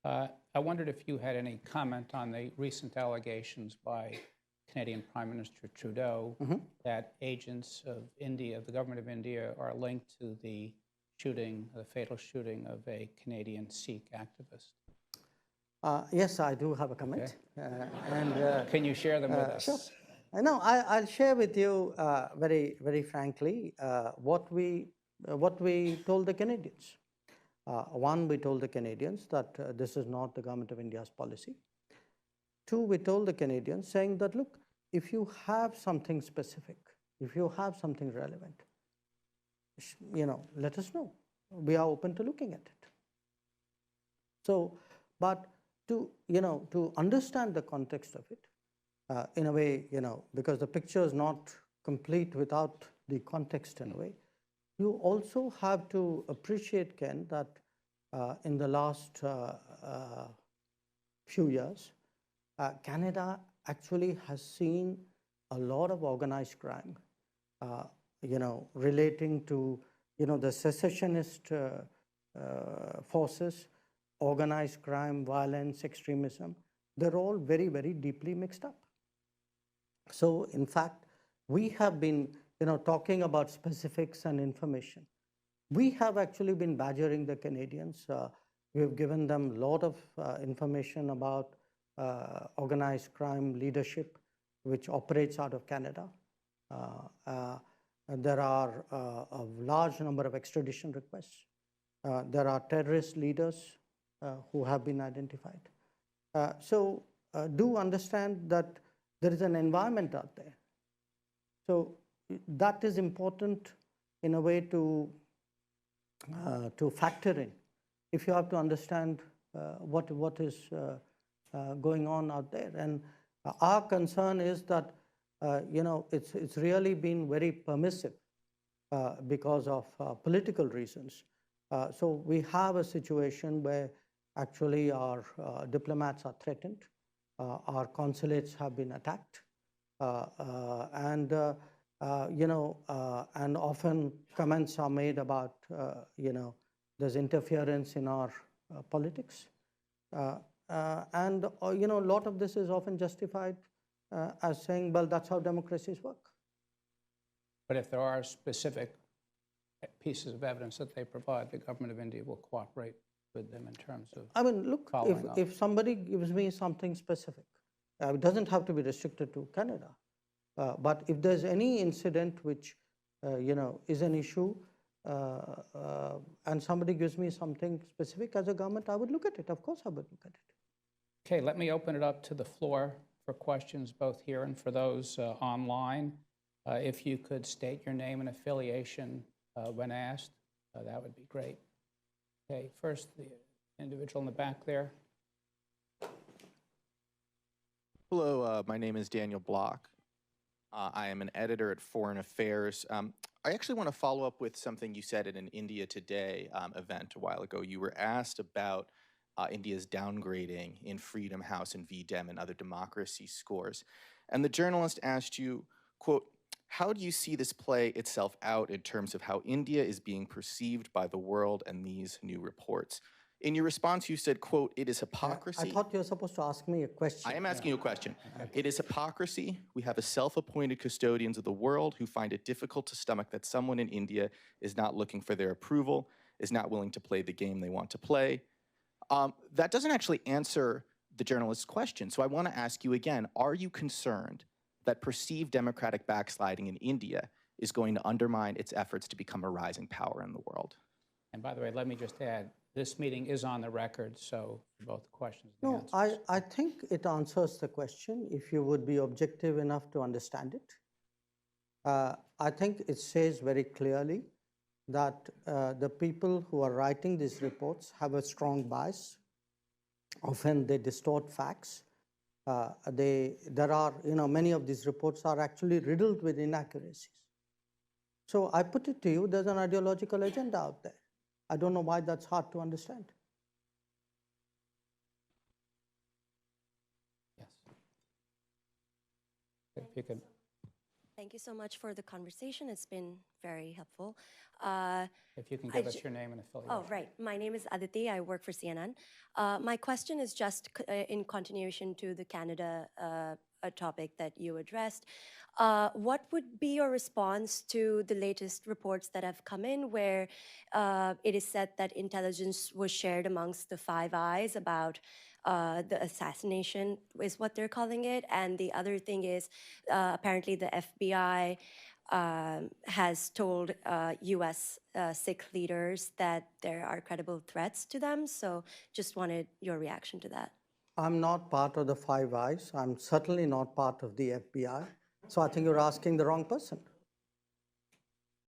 I wondered if you had any comment on the recent allegations by Canadian Prime Minister Trudeau that agents of India, the government of India, are linked to the shooting, the fatal shooting of a Canadian Sikh activist. Yes, I do have a comment. Okay. Can you share them with us? Sure. No, I'll share with you very frankly what we told the Canadians. One, we told the Canadians that this is not the government of India's policy. Two, we told the Canadians saying that, look, if you have something specific, if you have something relevant, let us know. We are open to looking at it. So, but to understand the context of it, in a way, because the picture is not complete without the context in a way, you also have to appreciate, Ken, that in the last few years, Canada actually has seen a lot of organized crime, relating to, the secessionist forces, organized crime, violence, extremism. They're all very, very deeply mixed up. So, in fact, we have been, talking about specifics and information. We have actually been badgering the Canadians. We have given them a lot of information about organized crime leadership, which operates out of Canada. There are a large number of extradition requests. There are terrorist leaders who have been identified. So do understand that there is an environment out there. So that is important in a way to factor in if you have to understand what is going on out there. And our concern is that it's really been very permissive because of political reasons. So we have a situation where actually our diplomats are threatened, our consulates have been attacked, and often comments are made about there's interference in our politics, and a lot of this is often justified as saying, well, that's how democracies work. But if there are specific pieces of evidence that they provide, the government of India will cooperate with them in terms of look, if somebody gives me something specific, it doesn't have to be restricted to Canada, but if there's any incident which is an issue, and somebody gives me something specific as a government, I would look at it. Of course I would look at it. Okay, let me open it up to the floor for questions both here and for those online. If you could state your name and affiliation when asked, that would be great. Okay, first the individual in the back there. Hello, my name is Daniel Block. I am an editor at Foreign Affairs. I actually want to follow up with something you said at an India Today event a while ago. You were asked about India's downgrading in Freedom House and VDEM and other democracy scores. And the journalist asked you, quote, how do you see this play itself out in terms of how India is being perceived by the world and these new reports? In your response, you said, quote, it is hypocrisy. I thought you were supposed to ask me a question. I am asking you a question. Okay. It is hypocrisy. We have a self-appointed custodians of the world who find it difficult to stomach that someone in India is not looking for their approval, is not willing to play the game they want to play. That doesn't actually answer the journalist's question. So I want to ask you again, are you concerned that perceived democratic backsliding in India is going to undermine its efforts to become a rising power in the world? And by the way, let me just add, this meeting is on the record, so both the questions and answers. I think it answers the question if you would be objective enough to understand it. I think it says very clearly that the people who are writing these reports have a strong bias. Often they distort facts. There are, many of these reports are actually riddled with inaccuracies. So I put it to you, there's an ideological agenda out there. I don't know why that's hard to understand. Yes. If you could. Thank you so much for the conversation. It's been very helpful. If you can I give us ju- your name and affiliation. Oh, right. My name is Aditi. I work for CNN. My question is just in continuation to the Canada topic that you addressed. What would be your response to the latest reports that have come in where it is said that intelligence was shared amongst the Five Eyes about the assassination is what they're calling it. And the other thing is apparently the FBI has told US Sikh leaders that there are credible threats to them. So just wanted your reaction to that. I'm not part of the Five Eyes. I'm certainly not part of the FBI. So I think you're asking the wrong person.